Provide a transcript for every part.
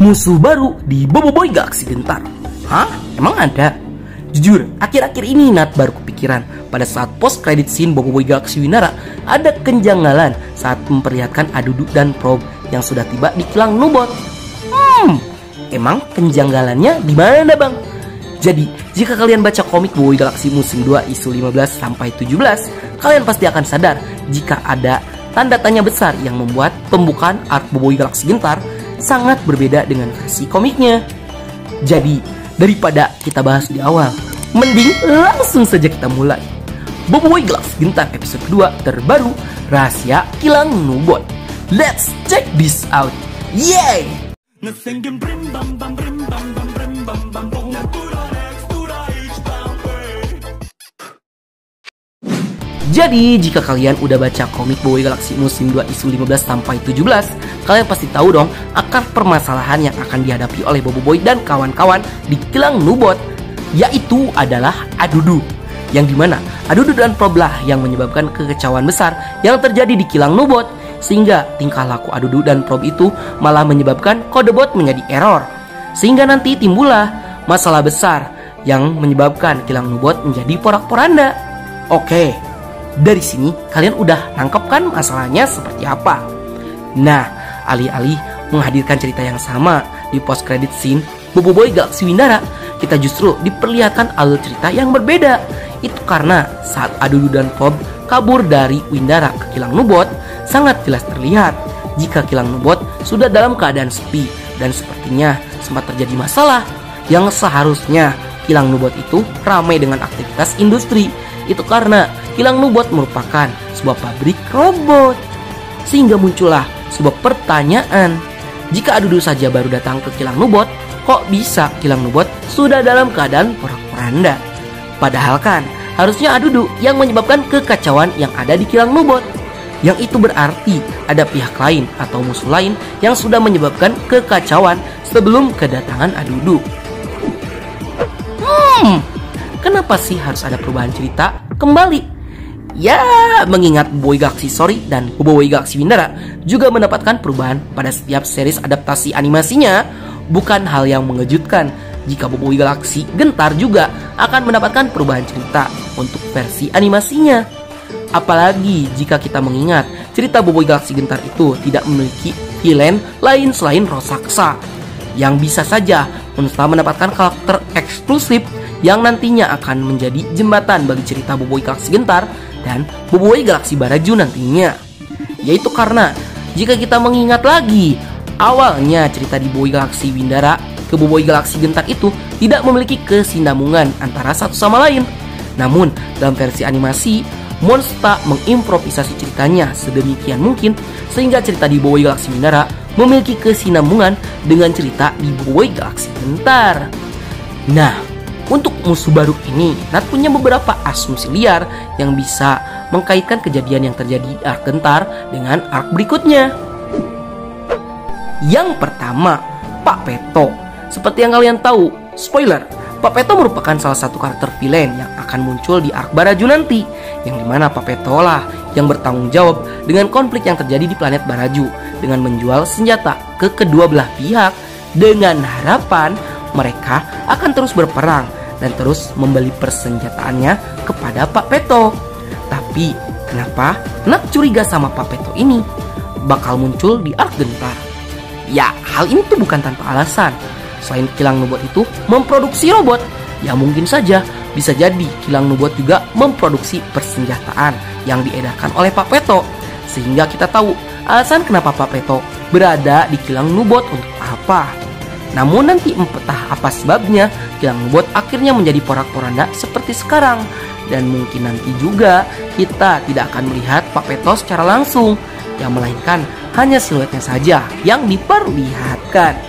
Musuh baru di Boboiboy Galaxy Gentar. Hah? Emang ada? Jujur, akhir-akhir ini Nat baru kepikiran pada saat post credit scene Boboiboy Galaxy Winara ada kenjanggalan saat memperlihatkan Adudu dan Probe yang sudah tiba di kilang Nubot. Emang kenjanggalannya di mana, Bang? Jadi, jika kalian baca komik Boboiboy Galaxy musim 2 isu 15 sampai 17, kalian pasti akan sadar jika ada tanda tanya besar yang membuat pembukaan arc Boboiboy Galaxy Gentar sangat berbeda dengan versi komiknya. Jadi, daripada kita bahas di awal, mending langsung saja kita mulai. Boboiboy Galaxy Gentar episode kedua terbaru, Rahasia Kilang Nubot. Let's check this out. Yay! Jadi, jika kalian udah baca komik Boboiboy Galaxy musim 2 isu 15 sampai 17, kalian pasti tahu dong akar permasalahan yang akan dihadapi oleh Boboiboy dan kawan-kawan di kilang Nubot, yaitu adalah Adudu. Yang dimana Adudu dan Probe lah yang menyebabkan kekecauan besar yang terjadi di kilang Nubot, sehingga tingkah laku Adudu dan Probe itu malah menyebabkan kode bot menjadi error, sehingga nanti timbullah masalah besar yang menyebabkan kilang Nubot menjadi porak-poranda. Oke, dari sini kalian udah nangkep kan masalahnya seperti apa? Nah, alih-alih menghadirkan cerita yang sama di post credit scene Boboiboy Galaxy Winara, kita justru diperlihatkan alur cerita yang berbeda. Itu karena saat Adudu dan Probe kabur dari Winara ke kilang Nubot, sangat jelas terlihat jika kilang Nubot sudah dalam keadaan sepi dan sepertinya sempat terjadi masalah yang seharusnya kilang Nubot itu ramai dengan aktivitas industri. Itu karena kilang Nubot merupakan sebuah pabrik robot. Sehingga muncullah sebuah pertanyaan, jika Adudu saja baru datang ke kilang Nubot, kok bisa kilang Nubot sudah dalam keadaan porak-poranda? Padahal kan harusnya Adudu yang menyebabkan kekacauan yang ada di kilang Nubot. Yang itu berarti ada pihak lain atau musuh lain yang sudah menyebabkan kekacauan sebelum kedatangan Adudu. Kenapa sih harus ada perubahan cerita kembali? Ya, mengingat Boboiboy Galaxy Story dan Boboiboy Galaxy Winara juga mendapatkan perubahan pada setiap series adaptasi animasinya, bukan hal yang mengejutkan jika Boboiboy Galaxy Gentar juga akan mendapatkan perubahan cerita untuk versi animasinya. Apalagi jika kita mengingat cerita Boboiboy Galaxy Gentar itu tidak memiliki villain lain selain Rosaksa, yang bisa saja mendapatkan karakter eksklusif yang nantinya akan menjadi jembatan bagi cerita Boboiboy Galaxy Gentar dan Boboiboy Galaxy Baraju nantinya. Yaitu karena jika kita mengingat lagi, awalnya cerita di Boboiboy Galaxy Winara ke Boboiboy Galaxy Gentar itu tidak memiliki kesinambungan antara satu sama lain. Namun dalam versi animasi, Monsta mengimprovisasi ceritanya sedemikian mungkin sehingga cerita di Boboiboy Galaxy Winara memiliki kesinambungan dengan cerita di Boboiboy Galaxy Gentar. Nah, untuk musuh baru ini, Nat punya beberapa asumsi liar yang bisa mengkaitkan kejadian yang terjadi di arc Gentar dengan arc berikutnya. Yang pertama, Pak Peto. Seperti yang kalian tahu, spoiler, Pak Peto merupakan salah satu karakter villain yang akan muncul di arc Baraju nanti, yang dimana Pak Peto lah yang bertanggung jawab dengan konflik yang terjadi di planet Baraju dengan menjual senjata ke kedua belah pihak dengan harapan mereka akan terus berperang dan terus membeli persenjataannya kepada Pak Peto. Tapi kenapa Nat curiga sama Pak Peto ini bakal muncul di arc Gentar? Ya, hal ini tuh bukan tanpa alasan. Selain kilang Nubot itu memproduksi robot, ya mungkin saja bisa jadi kilang Nubot juga memproduksi persenjataan yang diedarkan oleh Pak Peto. Sehingga kita tahu alasan kenapa Pak Peto berada di kilang Nubot untuk apa. Namun nanti entah apa sebabnya kilang Nubot akhirnya menjadi porak-poranda seperti sekarang. Dan mungkin nanti juga kita tidak akan melihat Pak Peto secara langsung, yang melainkan hanya siluetnya saja yang diperlihatkan.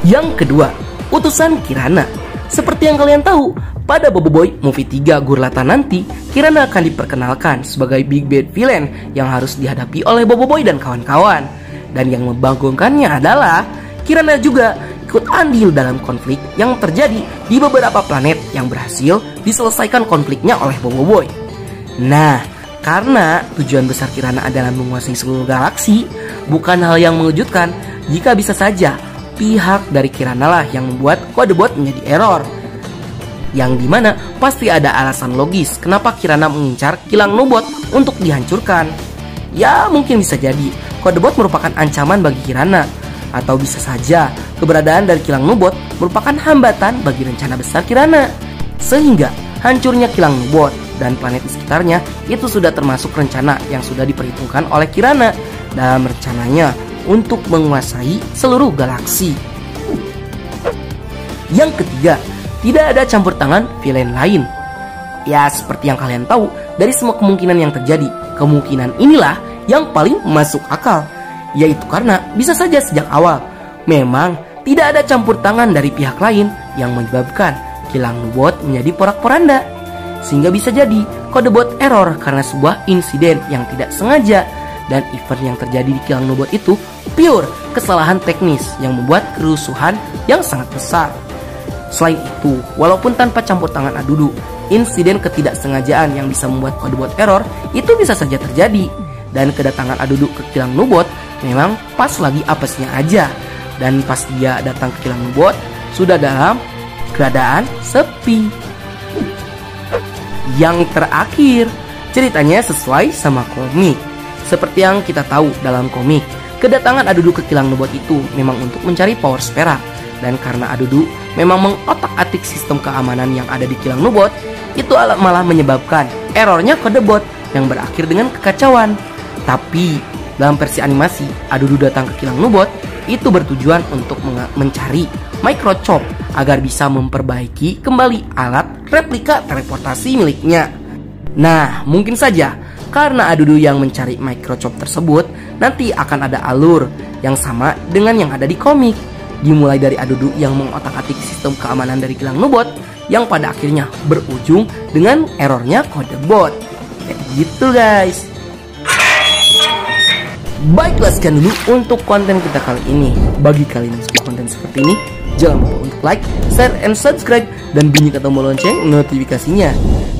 Yang kedua, utusan Kirana. Seperti yang kalian tahu, pada Boboiboy Movie 3 Gurlatan nanti, Kirana akan diperkenalkan sebagai big bad villain yang harus dihadapi oleh Boboiboy dan kawan-kawan. Dan yang membagongkannya adalah Kirana juga ikut andil dalam konflik yang terjadi di beberapa planet yang berhasil diselesaikan konfliknya oleh Boboiboy. Nah, karena tujuan besar Kirana adalah menguasai seluruh galaksi, Bukan hal yang mengejutkan jika bisa saja pihak dari Kirana lah yang membuat kode bot menjadi error. Yang dimana pasti ada alasan logis kenapa Kirana mengincar kilang Nubot untuk dihancurkan. Ya mungkin bisa jadi kode bot merupakan ancaman bagi Kirana, atau bisa saja keberadaan dari kilang Nubot merupakan hambatan bagi rencana besar Kirana. Sehingga hancurnya kilang Nubot dan planet di sekitarnya itu sudah termasuk rencana yang sudah diperhitungkan oleh Kirana dalam rencananya untuk menguasai seluruh galaksi. Yang ketiga, tidak ada campur tangan villain lain. Ya seperti yang kalian tahu, dari semua kemungkinan yang terjadi, kemungkinan inilah yang paling masuk akal. Yaitu karena bisa saja sejak awal memang tidak ada campur tangan dari pihak lain yang menyebabkan kilang Nubot menjadi porak-poranda. Sehingga bisa jadi kode bot error karena sebuah insiden yang tidak sengaja. Dan event yang terjadi di kilang Nubot itu pure kesalahan teknis yang membuat kerusuhan yang sangat besar. Selain itu, walaupun tanpa campur tangan Adudu, insiden ketidaksengajaan yang bisa membuat kode bot error itu bisa saja terjadi. Dan kedatangan Adudu ke kilang Nubot memang pas lagi apesnya aja. Dan pas dia datang ke kilang Nubot sudah dalam keadaan sepi. Yang terakhir, ceritanya sesuai sama komik. Seperti yang kita tahu dalam komik, kedatangan Adudu ke kilang Nubot itu memang untuk mencari power spera. Dan karena Adudu memang mengotak-atik sistem keamanan yang ada di kilang Nubot, itu malah menyebabkan errornya kode bot yang berakhir dengan kekacauan. Tapi dalam versi animasi, Adudu datang ke kilang Nubot itu bertujuan untuk mencari microchip agar bisa memperbaiki kembali alat replika teleportasi miliknya. Nah, mungkin saja karena Adudu yang mencari microchip tersebut, nanti akan ada alur yang sama dengan yang ada di komik. Dimulai dari Adudu yang mengotak-atik sistem keamanan dari kilang Nubot, yang pada akhirnya berujung dengan errornya kode bot. Kayak gitu guys. Baiklah, sekian dulu untuk konten kita kali ini. Bagi kalian yang suka konten seperti ini, jangan lupa untuk like, share, and subscribe, dan bunyikan tombol lonceng notifikasinya.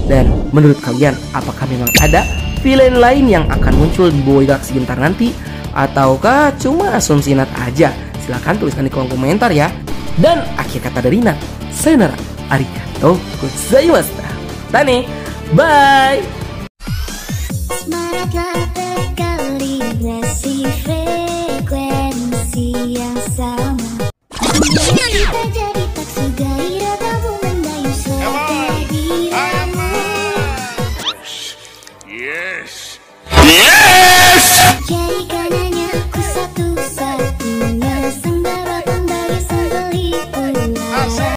Dan menurut kalian, apakah memang ada villain lain yang akan muncul di Boboi Galaxy Gintar nanti? Ataukah cuma asumsi Nat aja? Silahkan tuliskan di kolom komentar ya. Dan akhir kata dari Nat, sayonara, arigatou gozaimashita. Tane, bye! Frekuensi yang sama.